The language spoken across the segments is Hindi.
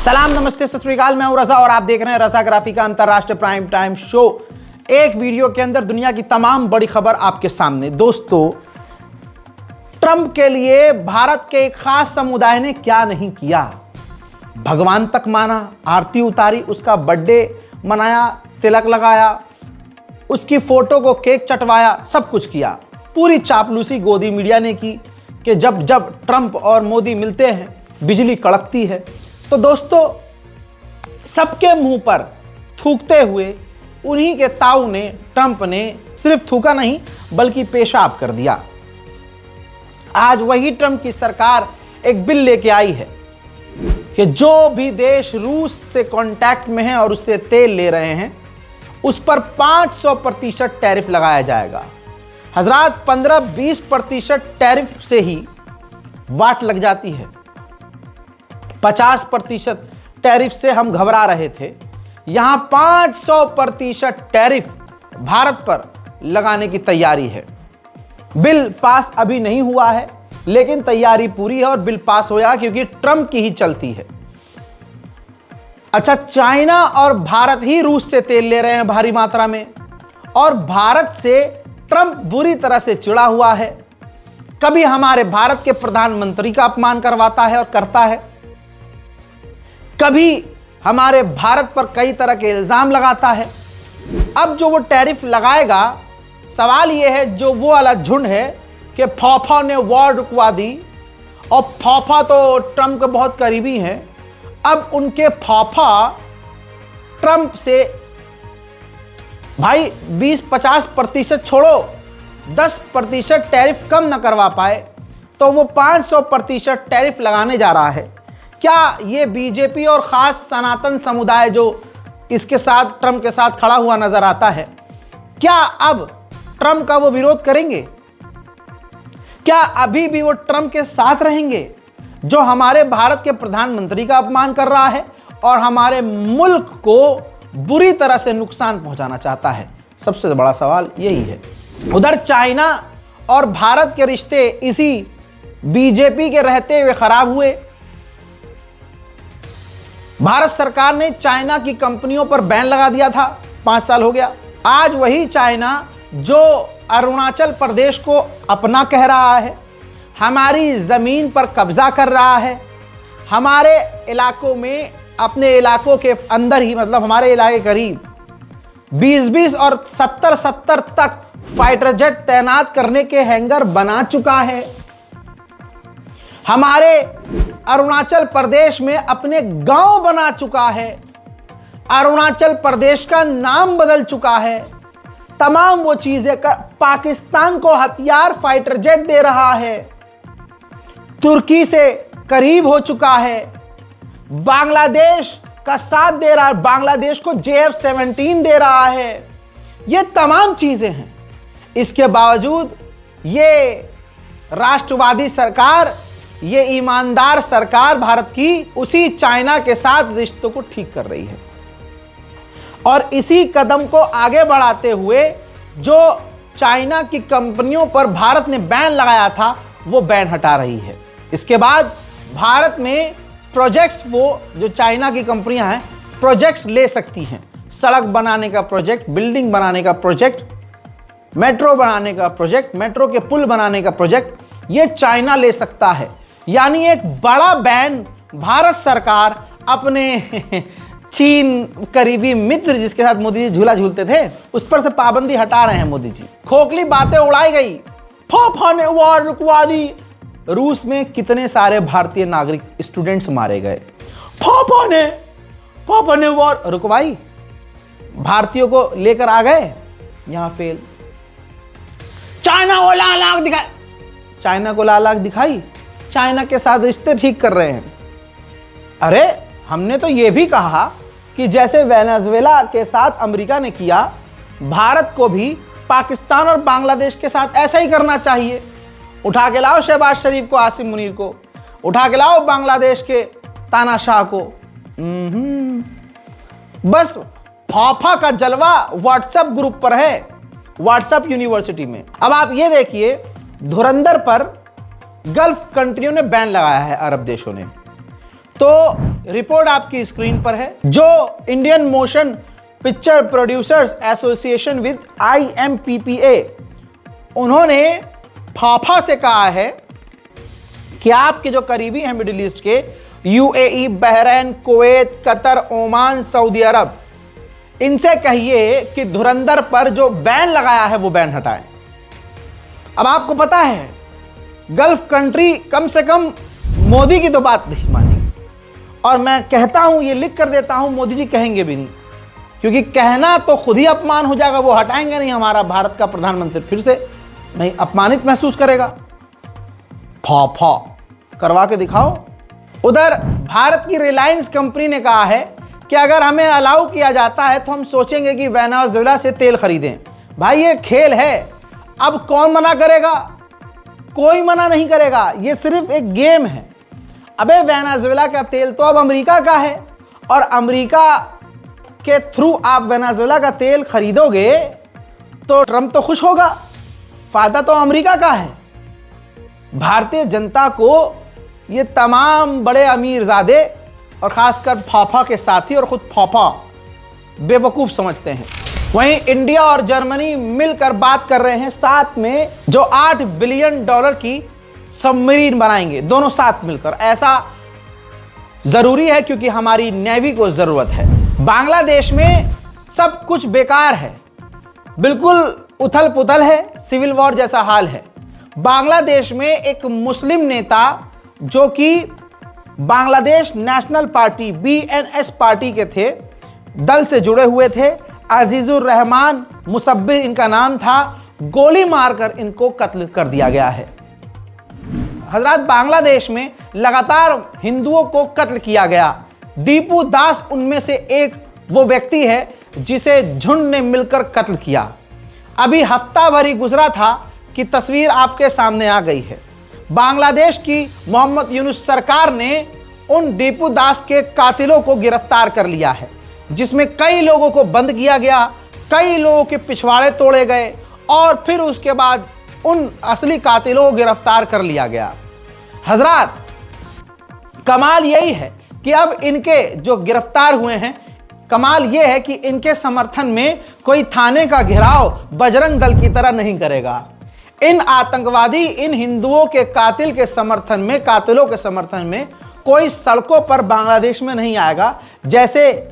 सलाम, नमस्ते, सत श्री अकाल। मैं हूं रजा और आप देख रहे हैं रजाग्राफी का अंतरराष्ट्रीय प्राइम टाइम शो। एक वीडियो के अंदर दुनिया की तमाम बड़ी खबर आपके सामने। दोस्तों, ट्रंप के लिए भारत के एक खास समुदाय ने क्या नहीं किया। भगवान तक माना, आरती उतारी, उसका बर्थडे मनाया, तिलक लगाया, उसकी फोटो को केक चटवाया, सब कुछ किया। पूरी चापलूसी गोदी मीडिया ने की कि जब जब ट्रंप और मोदी मिलते हैं बिजली कड़कती है। तो दोस्तों, सबके मुंह पर थूकते हुए उन्हीं के ताऊ ने, ट्रंप ने सिर्फ थूका नहीं बल्कि पेशाब कर दिया। आज वही ट्रंप की सरकार एक बिल लेके आई है कि जो भी देश रूस से कांटेक्ट में है और उससे तेल ले रहे हैं उस पर 500% टैरिफ लगाया जाएगा। हजरात, 15-20% टैरिफ से ही वाट लग जाती है। 50% टैरिफ से हम घबरा रहे थे, यहां 500% टैरिफ भारत पर लगाने की तैयारी है। बिल पास अभी नहीं हुआ है लेकिन तैयारी पूरी है और बिल पास होगा क्योंकि ट्रंप की ही चलती है। अच्छा, चाइना और भारत ही रूस से तेल ले रहे हैं भारी मात्रा में और भारत से ट्रंप बुरी तरह से चिढ़ा हुआ है। कभी हमारे भारत के प्रधानमंत्री का अपमान करवाता है और करता है, कभी हमारे भारत पर कई तरह के इल्जाम लगाता है। अब जो वो टैरिफ लगाएगा, सवाल ये है, जो वो वाला झुंड है कि फौफा ने वॉर रुकवा दी और फौफा तो ट्रंप के बहुत करीबी हैं, अब उनके फौफा ट्रंप से भाई 20-50% छोड़ो 10% टैरिफ कम ना करवा पाए तो वो 500% टैरिफ लगाने जा रहा है। क्या ये बीजेपी और खास सनातन समुदाय जो इसके साथ, ट्रंप के साथ खड़ा हुआ नजर आता है, क्या अब ट्रंप का वो विरोध करेंगे? क्या अभी भी वो ट्रंप के साथ रहेंगे जो हमारे भारत के प्रधानमंत्री का अपमान कर रहा है और हमारे मुल्क को बुरी तरह से नुकसान पहुंचाना चाहता है? सबसे बड़ा सवाल यही है। उधर चाइना और भारत के रिश्ते इसी बीजेपी के रहते हुए खराब हुए। भारत सरकार ने चाइना की कंपनियों पर बैन लगा दिया था, 5 साल हो गया। आज वही चाइना जो अरुणाचल प्रदेश को अपना कह रहा है, हमारी जमीन पर कब्जा कर रहा है, हमारे इलाकों में, अपने इलाकों के अंदर ही, मतलब हमारे इलाके करीब 20-20 और 70-70 तक फाइटर जेट तैनात करने के हैंगर बना चुका है। हमारे अरुणाचल प्रदेश में अपने गांव बना चुका है, अरुणाचल प्रदेश का नाम बदल चुका है, तमाम वो चीजें कर, पाकिस्तान को हथियार, फाइटर जेट दे रहा है, तुर्की से करीब हो चुका है, बांग्लादेश का साथ दे रहा है, बांग्लादेश को JF-17 दे रहा है। ये तमाम चीजें हैं। इसके बावजूद ये राष्ट्रवादी सरकार, ये ईमानदार सरकार भारत की उसी चाइना के साथ रिश्तों को ठीक कर रही है और इसी कदम को आगे बढ़ाते हुए जो चाइना की कंपनियों पर भारत ने बैन लगाया था वो बैन हटा रही है। इसके बाद भारत में प्रोजेक्ट्स, वो जो चाइना की कंपनियां हैं, प्रोजेक्ट्स ले सकती हैं। सड़क बनाने का प्रोजेक्ट, बिल्डिंग बनाने का प्रोजेक्ट, मेट्रो बनाने का प्रोजेक्ट, मेट्रो के पुल बनाने का प्रोजेक्ट, ये चाइना ले सकता है। यानी एक बड़ा बैन भारत सरकार अपने चीन करीबी मित्र जिसके साथ मोदी जी झूला झूलते थे उस पर से पाबंदी हटा रहे हैं मोदी जी। खोखली बातें उड़ाई गई, फौफा ने वॉर रुकवा दी। रूस में कितने सारे भारतीय नागरिक, स्टूडेंट्स मारे गए। फौफा ने वॉर रुकवाई, भारतीयों को लेकर आ गए, यहां फेल। चाइना को लाल आंख दिखाई, चाइना को लाल आंख दिखाई, चाइना के साथ रिश्ते ठीक कर रहे हैं। अरे, हमने तो यह भी कहा कि जैसे वेनेजुएला के साथ अमेरिका ने किया, भारत को भी पाकिस्तान और बांग्लादेश के साथ ऐसा ही करना चाहिए। उठा के लाओ शहबाज शरीफ को, आसिम मुनीर को, उठा के लाओ बांग्लादेश के तानाशाह को। बस फौफा का जलवा व्हाट्सएप ग्रुप पर है, व्हाट्सएप यूनिवर्सिटी में। अब आप ये देखिए, धुरंधर पर गल्फ कंट्रियों ने बैन लगाया है, अरब देशों ने। तो रिपोर्ट आपकी स्क्रीन पर है, जो Indian motion picture producers association with IMPPA, उन्होंने फाफा से कहा है कि आपके जो करीबी हैं मिडिल ईस्ट के, UAE, Bahrain, Kuwait, Qatar, Oman, Saudi Arabia, इनसे कहिए कि धुरंधर पर जो बैन लगाया है वो बैन हटाएं। अब आपको पता है गल्फ कंट्री कम से कम मोदी की तो बात नहीं मानी, और मैं कहता हूं, ये लिख कर देता हूं, मोदी जी कहेंगे भी नहीं, क्योंकि कहना तो खुद ही अपमान हो जाएगा, वो हटाएंगे नहीं। हमारा भारत का प्रधानमंत्री फिर से नहीं अपमानित महसूस करेगा। फा करवा के दिखाओ। उधर भारत की रिलायंस कंपनी ने कहा है कि अगर हमें अलाउ किया जाता है तो हम सोचेंगे कि वेनेजुएला से तेल खरीदें। भाई ये खेल है, अब कौन मना करेगा? कोई मना नहीं करेगा, ये सिर्फ एक गेम है। अबे वेनेजुएला का तेल तो अब अमेरिका का है, और अमेरिका के थ्रू आप वेनेजुएला का तेल खरीदोगे तो ट्रंप तो खुश होगा, फायदा तो अमेरिका का है। भारतीय जनता को ये तमाम बड़े अमीरजादे और खासकर फाफा के साथी और खुद फाफा बेवकूफ समझते हैं। वहीं इंडिया और जर्मनी मिलकर बात कर रहे हैं साथ में, जो $8 बिलियन की सबमरीन बनाएंगे, दोनों साथ मिलकर। ऐसा जरूरी है क्योंकि हमारी नेवी को जरूरत है। बांग्लादेश में सब कुछ बेकार है, बिल्कुल उथल पुथल है, सिविल वॉर जैसा हाल है। बांग्लादेश में एक मुस्लिम नेता जो कि Bangladesh national party BNS party के थे, दल से जुड़े हुए थे, अजीजुर रहमान मुसब्बिर इनका नाम था, गोली मारकर इनको कत्ल कर दिया गया है। हजरत बांग्लादेश में लगातार हिंदुओं को कत्ल किया गया। दीपू दास उनमें से एक वो व्यक्ति है जिसे झुंड ने मिलकर कत्ल किया। अभी हफ्ता भर ही गुजरा था कि तस्वीर आपके सामने आ गई है। बांग्लादेश की मोहम्मद यूनुस सरकार ने उन दीपू दास के कातिलों को गिरफ्तार कर लिया है, जिसमें कई लोगों को बंद किया गया, कई लोगों के पिछवाड़े तोड़े गए, और फिर उसके बाद उन असली कातिलों को गिरफ्तार कर लिया गया। हजरात, कमाल यही है कि अब इनके जो गिरफ्तार हुए हैं, कमाल यह है कि इनके समर्थन में कोई थाने का घेराव बजरंग दल की तरह नहीं करेगा। इन आतंकवादी, इन हिंदुओं के कातिल के समर्थन में, कातिलों के समर्थन में कोई सड़कों पर बांग्लादेश में नहीं आएगा, जैसे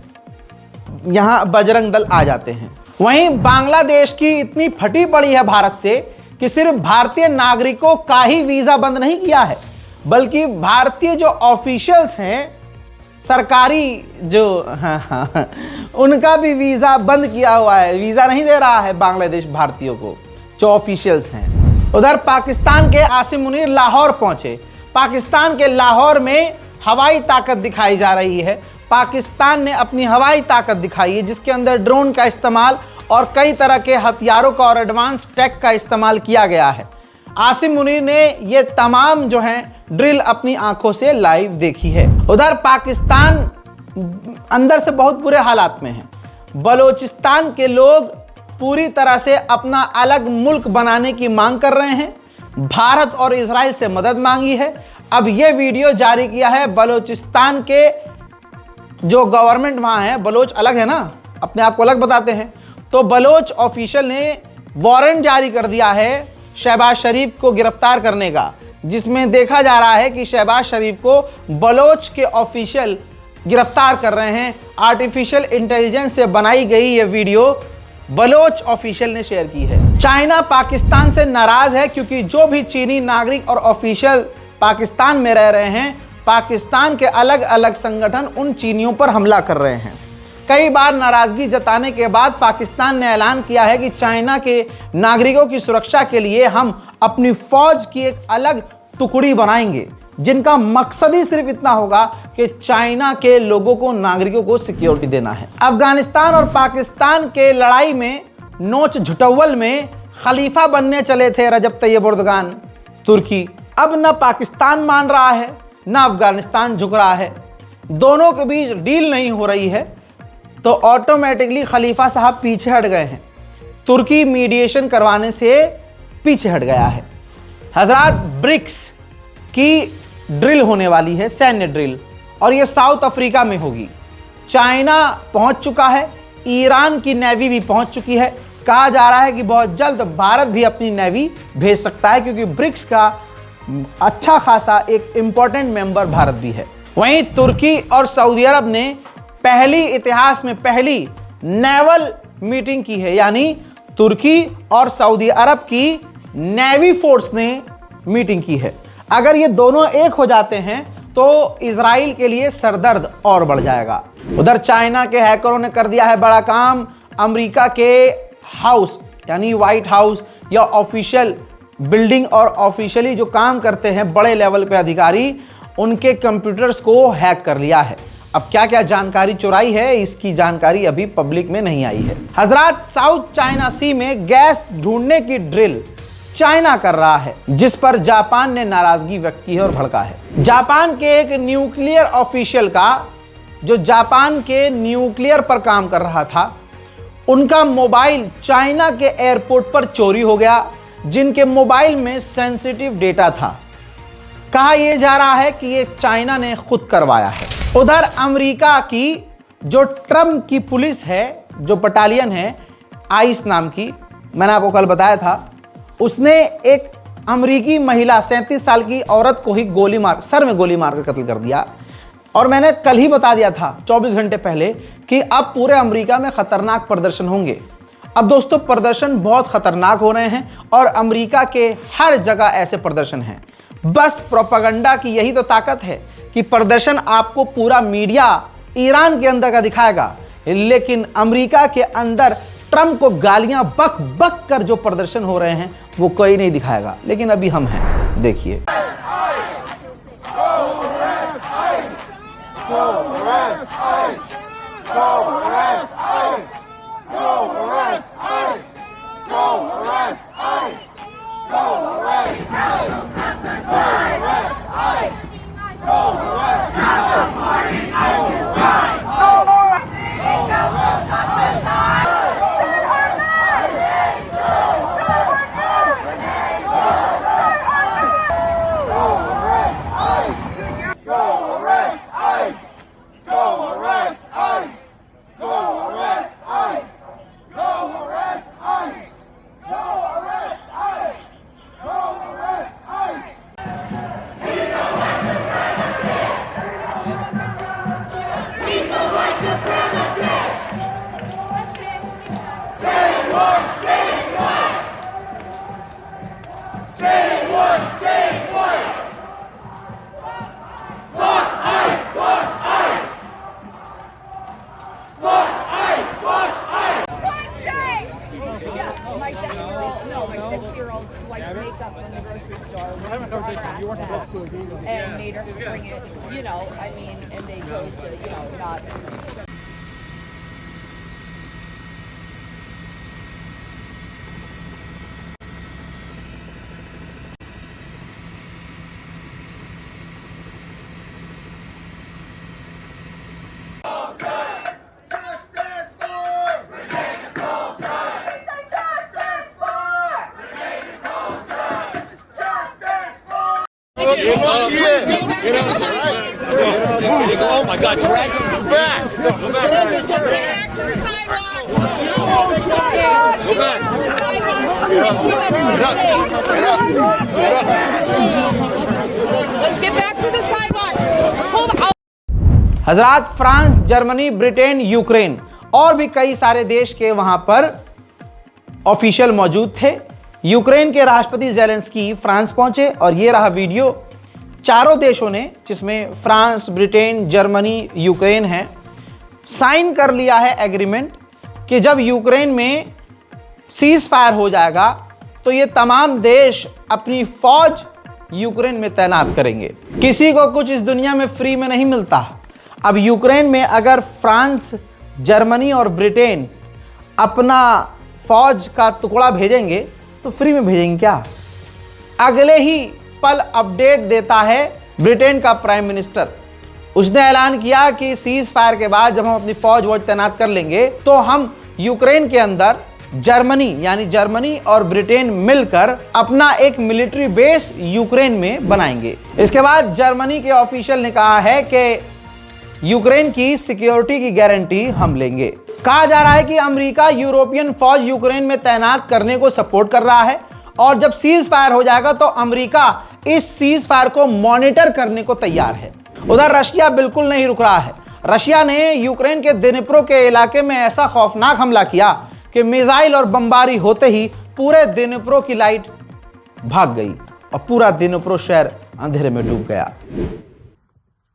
यहां बजरंग दल आ जाते हैं। वहीं बांग्लादेश की इतनी फटी पड़ी है भारत से कि सिर्फ भारतीय नागरिकों का ही वीजा बंद नहीं किया है, बल्कि भारतीय जो ऑफिशियल्स हैं, सरकारी जो उनका भी वीजा बंद किया हुआ है, वीजा नहीं दे रहा है बांग्लादेश भारतीयों को, जो ऑफिशियल्स हैं। उधर पाकिस्तान के आसिम मुनीर लाहौर पहुंचे। पाकिस्तान के लाहौर में हवाई ताकत दिखाई जा रही है। पाकिस्तान ने अपनी हवाई ताकत दिखाई है, जिसके अंदर ड्रोन का इस्तेमाल और कई तरह के हथियारों का और एडवांस टेक का इस्तेमाल किया गया है। आसिम मुनीर ने ये तमाम जो हैं ड्रिल अपनी आंखों से लाइव देखी है। उधर पाकिस्तान अंदर से बहुत बुरे हालात में है। बलोचिस्तान के लोग पूरी तरह से अपना अलग मुल्क बनाने की मांग कर रहे हैं। भारत और इजराइल से मदद मांगी है। अब यह वीडियो जारी किया है बलोचिस्तान के जो गवर्नमेंट वहाँ है, बलोच अलग है ना, अपने आप को अलग बताते हैं, तो बलोच ऑफिशियल ने वारंट जारी कर दिया है शहबाज शरीफ को गिरफ्तार करने का, जिसमें देखा जा रहा है कि शहबाज शरीफ को बलोच के ऑफिशियल गिरफ्तार कर रहे हैं। आर्टिफिशियल इंटेलिजेंस से बनाई गई ये वीडियो बलोच ऑफिशियल ने शेयर की है। चाइना पाकिस्तान से नाराज है क्योंकि जो भी चीनी नागरिक और ऑफिशियल पाकिस्तान में रह रहे हैं, पाकिस्तान के अलग अलग संगठन उन चीनियों पर हमला कर रहे हैं। कई बार नाराजगी जताने के बाद पाकिस्तान ने ऐलान किया है कि चाइना के नागरिकों की सुरक्षा के लिए हम अपनी फौज की एक अलग टुकड़ी बनाएंगे, जिनका मकसद ही सिर्फ इतना होगा कि चाइना के लोगों को, नागरिकों को सिक्योरिटी देना है। अफगानिस्तान और पाकिस्तान के लड़ाई में, नोच झुटव्वल में खलीफा बनने चले थे रजब तैयब एर्दोगान तुर्की। अब न पाकिस्तान मान रहा है, न अफगानिस्तान झुक रहा है, दोनों के बीच डील नहीं हो रही है, तो ऑटोमेटिकली खलीफा साहब पीछे हट गए हैं। तुर्की मीडिएशन करवाने से पीछे हट गया है। हजरात, ब्रिक्स की ड्रिल होने वाली है, सैन्य ड्रिल, और ये साउथ अफ्रीका में होगी। चाइना पहुंच चुका है, ईरान की नेवी भी पहुंच चुकी है। कहा जा रहा है कि बहुत जल्द भारत भी अपनी नेवी भेज सकता है, क्योंकि ब्रिक्स का अच्छा खासा एक इंपॉर्टेंट मेंबर भारत भी है। वहीं तुर्की और सऊदी अरब ने इतिहास में पहली नेवल मीटिंग की है, यानी तुर्की और सऊदी अरब की नेवी फोर्स ने मीटिंग की है। अगर ये दोनों एक हो जाते हैं तो इजराइल के लिए सरदर्द और बढ़ जाएगा। उधर चाइना के हैकरों ने कर दिया है बड़ा काम। अमेरिका के हाउस यानी व्हाइट हाउस या ऑफिशियल बिल्डिंग और ऑफिशियली जो काम करते हैं बड़े लेवल पे अधिकारी, उनके कंप्यूटर्स को हैक कर लिया है। अब क्या क्या जानकारी चुराई है, इसकी जानकारी अभी पब्लिक में नहीं आई है। हजरात, साउथ चाइना सी में गैस ढूंढने की ड्रिल चाइना कर रहा है, जिस पर जापान ने नाराजगी व्यक्त की है और भड़का है। जापान के एक न्यूक्लियर ऑफिशियल का, जो जापान के न्यूक्लियर पर काम कर रहा था, उनका मोबाइल चाइना के एयरपोर्ट पर चोरी हो गया, जिनके मोबाइल में सेंसिटिव डेटा था। कहा यह जा रहा है कि यह चाइना ने खुद करवाया है। उधर अमेरिका की जो ट्रम्प की पुलिस है, जो बटालियन है आइस नाम की, मैंने आपको कल बताया था, उसने एक अमेरिकी महिला 37 साल की औरत को ही सर में गोली मार कर कत्ल कर दिया। और मैंने कल ही बता दिया था 24 घंटे पहले कि अब पूरे अमेरिका में खतरनाक प्रदर्शन होंगे। अब दोस्तों, प्रदर्शन बहुत खतरनाक हो रहे हैं और अमेरिका के हर जगह ऐसे प्रदर्शन हैं। बस प्रोपेगेंडा की यही तो ताकत है कि प्रदर्शन आपको पूरा मीडिया ईरान के अंदर का दिखाएगा, लेकिन अमेरिका के अंदर ट्रम्प को गालियां बक बक कर जो प्रदर्शन हो रहे हैं वो कोई नहीं दिखाएगा। लेकिन अभी हम हैं, देखिए। And made her bring it, and they chose to, not. Oh my God, drag him back. Go back. Go back. Let's get back to the sidewalk. Hold on. हजरात, फ्रांस, जर्मनी, ब्रिटेन, यूक्रेन और भी कई सारे देश के वहां पर ऑफिशियल मौजूद थे। यूक्रेन के राष्ट्रपति ज़ेलेंस्की फ्रांस पहुंचे और ये रहा वीडियो। चारों देशों ने, जिसमें फ्रांस, ब्रिटेन, जर्मनी, यूक्रेन है, साइन कर लिया है एग्रीमेंट कि जब यूक्रेन में सीज फायर हो जाएगा तो ये तमाम देश अपनी फौज यूक्रेन में तैनात करेंगे। किसी को कुछ इस दुनिया में फ्री में नहीं मिलता। अब यूक्रेन में अगर फ्रांस, जर्मनी और ब्रिटेन अपना फौज का टुकड़ा भेजेंगे तो फ्री में भेजेंगे क्या? अगले ही पल अपडेट देता है ब्रिटेन का प्राइम मिनिस्टर। उसने ऐलान किया कि सीज फायर के बाद जब हम अपनी फौज तैनात कर लेंगे तो हम यूक्रेन के अंदर जर्मनी और ब्रिटेन मिलकर अपना एक मिलिट्री बेस यूक्रेन में बनाएंगे। इसके बाद जर्मनी के ऑफिशियल ने कहा है कि यूक्रेन की सिक्योरिटी की गारंटी हम लेंगे। कहा जा रहा है कि अमेरिका यूरोपियन फौज यूक्रेन में तैनात करने को सपोर्ट कर रहा है और जब सीज फायर हो जाएगा तो अमेरिका इस सीज फायर को मॉनिटर करने को तैयार है। उधर रशिया बिल्कुल नहीं रुक रहा है। रशिया ने यूक्रेन के दिनिप्रो के इलाके में ऐसा खौफनाक हमला किया कि मिसाइल और बमबारी होते ही पूरे दिनिप्रो की लाइट भाग गई और पूरा दिनिप्रो शहर अंधेरे में डूब गया।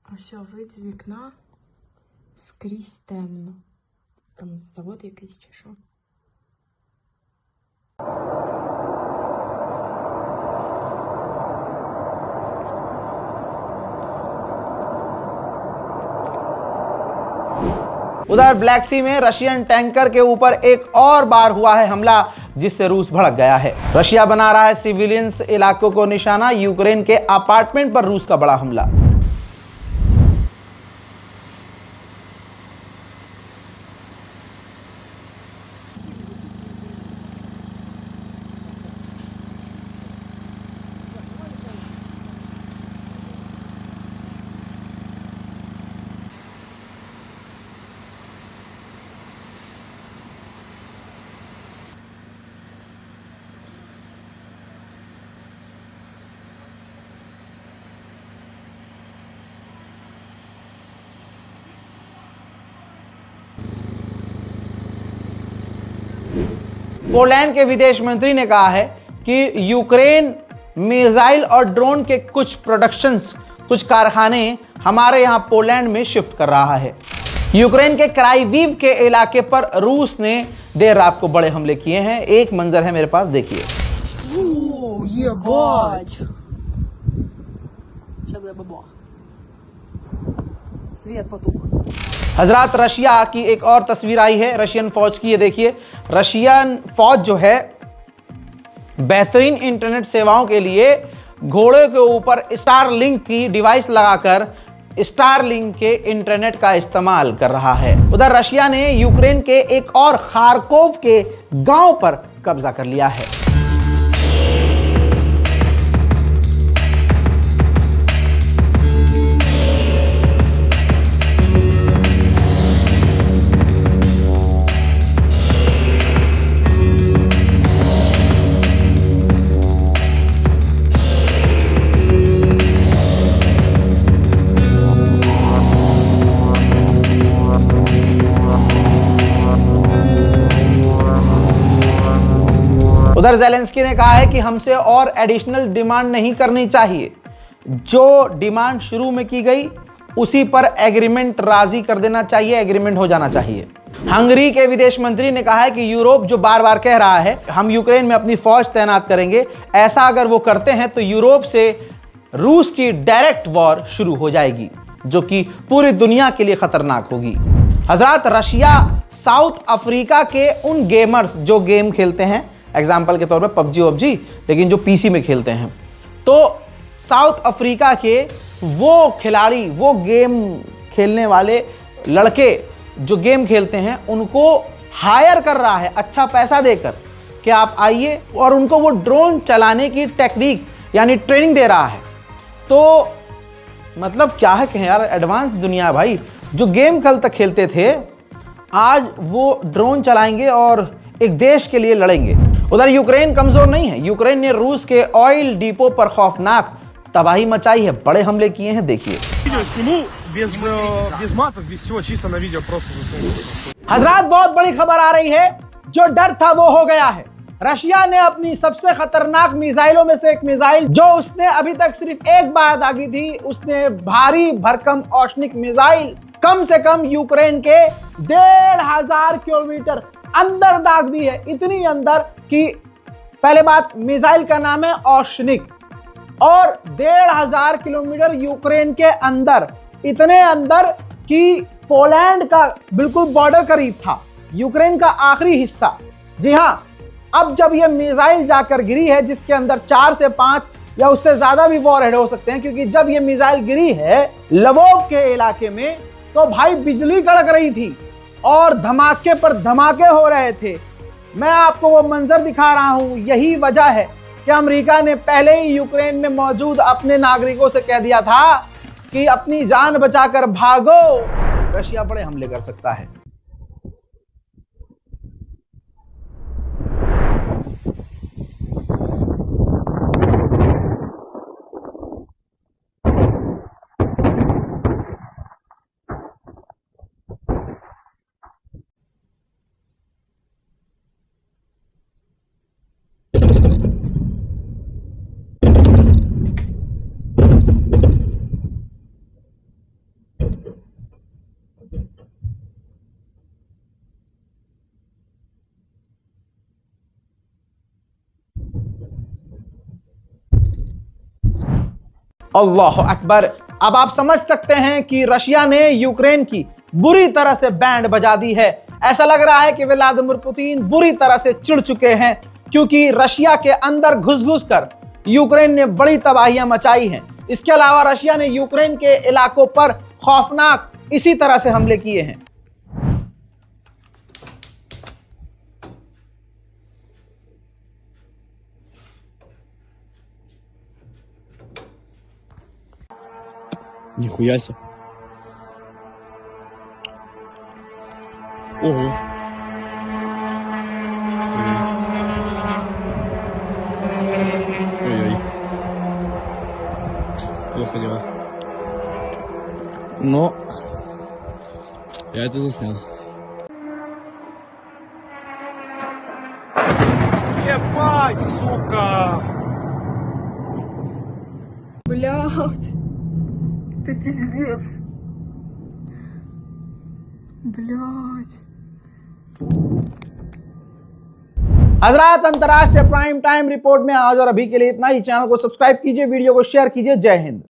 А що, вид з вікна скрізь темно. Там завод якийсь чи що? उधर ब्लैक सी में रशियन टैंकर के ऊपर एक और बार हुआ है हमला, जिससे रूस भड़क गया है। रशिया बना रहा है सिविलियंस इलाकों को निशाना, यूक्रेन के अपार्टमेंट पर रूस का बड़ा हमला। पोलैंड के विदेश मंत्री ने कहा है कि यूक्रेन मिसाइल और ड्रोन के कुछ प्रोडक्शंस, कुछ कारखाने हमारे यहां पोलैंड में शिफ्ट कर रहा है। यूक्रेन के क्राइवीव के इलाके पर रूस ने देर रात को बड़े हमले किए हैं। एक मंजर है मेरे पास, देखिए। हजरात, रशिया की एक और तस्वीर आई है रशियन फौज की, ये देखिए। रशियन फौज जो है बेहतरीन इंटरनेट सेवाओं के लिए घोड़े के ऊपर स्टारलिंक की डिवाइस लगाकर स्टारलिंक के इंटरनेट का इस्तेमाल कर रहा है। उधर रशिया ने यूक्रेन के एक और खारकोव के गांव पर कब्जा कर लिया है। उधर ज़ेलेंस्की ने कहा है कि हमसे और एडिशनल डिमांड नहीं करनी चाहिए, जो डिमांड शुरू में की गई उसी पर एग्रीमेंट राजी कर देना चाहिए, एग्रीमेंट हो जाना चाहिए। हंगरी के विदेश मंत्री ने कहा है कि यूरोप जो बार बार कह रहा है हम यूक्रेन में अपनी फौज तैनात करेंगे, ऐसा अगर वो करते हैं तो यूरोप से रूस की डायरेक्ट वॉर शुरू हो जाएगी, जो कि पूरी दुनिया के लिए खतरनाक होगी। हजरात, रशिया साउथ अफ्रीका के उन गेमर्स जो गेम खेलते हैं, एग्जाम्पल के तौर पे पबजी, लेकिन जो पीसी में खेलते हैं, तो साउथ अफ्रीका के वो खिलाड़ी, वो गेम खेलने वाले लड़के जो गेम खेलते हैं, उनको हायर कर रहा है अच्छा पैसा देकर कि आप आइए, और उनको वो ड्रोन चलाने की टेक्निक यानी ट्रेनिंग दे रहा है। तो मतलब क्या है कि यार, एडवांस दुनिया भाई। जो गेम कल तक खेलते थे आज वो ड्रोन चलाएंगे और एक देश के लिए लड़ेंगे। उधर यूक्रेन कमजोर नहीं है। यूक्रेन ने रूस के ऑयल डिपो पर खौफनाक तबाही मचाई है, बड़े हमले किए हैं, देखिए। हजरात, बहुत बड़ी खबर आ रही है, जो डर था वो हो गया है। रशिया ने अपनी सबसे खतरनाक मिसाइलों में से एक मिसाइल, जो उसने अभी तक सिर्फ एक बार दागी थी, उसने भारी भरकम औष्णिक मिसाइल कम से कम यूक्रेन के 1500 किलोमीटर अंदर दाग दी है। इतनी अंदर कि पहले बात, मिसाइल का नाम है औष्णिक, और 1500 किलोमीटर यूक्रेन के अंदर, इतने अंदर कि पोलैंड का बिल्कुल बॉर्डर करीब था, यूक्रेन का आखिरी हिस्सा। जी हां, अब जब यह मिसाइल जाकर गिरी है, जिसके अंदर 4 से 5 या उससे ज्यादा भी वॉरहेड हो सकते हैं, क्योंकि जब यह मिसाइल गिरी है लवोव के इलाके में, तो भाई बिजली कड़क रही थी और धमाके पर धमाके हो रहे थे। मैं आपको वो मंजर दिखा रहा हूं। यही वजह है कि अमेरिका ने पहले ही यूक्रेन में मौजूद अपने नागरिकों से कह दिया था कि अपनी जान बचाकर भागो। रशिया बड़े हमले कर सकता है। अल्लाह अकबर। अब आप समझ सकते हैं कि रशिया ने यूक्रेन की बुरी तरह से बैंड बजा दी है। ऐसा लग रहा है कि व्लादिमीर पुतिन बुरी तरह से चिढ़ चुके हैं, क्योंकि रशिया के अंदर घुस कर यूक्रेन ने बड़ी तबाहियां मचाई हैं। इसके अलावा रशिया ने यूक्रेन के इलाकों पर खौफनाक इसी तरह से हमले किए हैं। Нихуя себе. Ого. Ой-ой. Плохо дела. Но я это заснял. Ебать, сука! Блядь. Это пиздец. Блядь. हजरात, अंतर्राष्ट्रीय प्राइम टाइम रिपोर्ट में आज और अभी के लिए इतना ही। चैनल को सब्सक्राइब कीजिए, वीडियो को शेयर कीजिए। जय हिंद।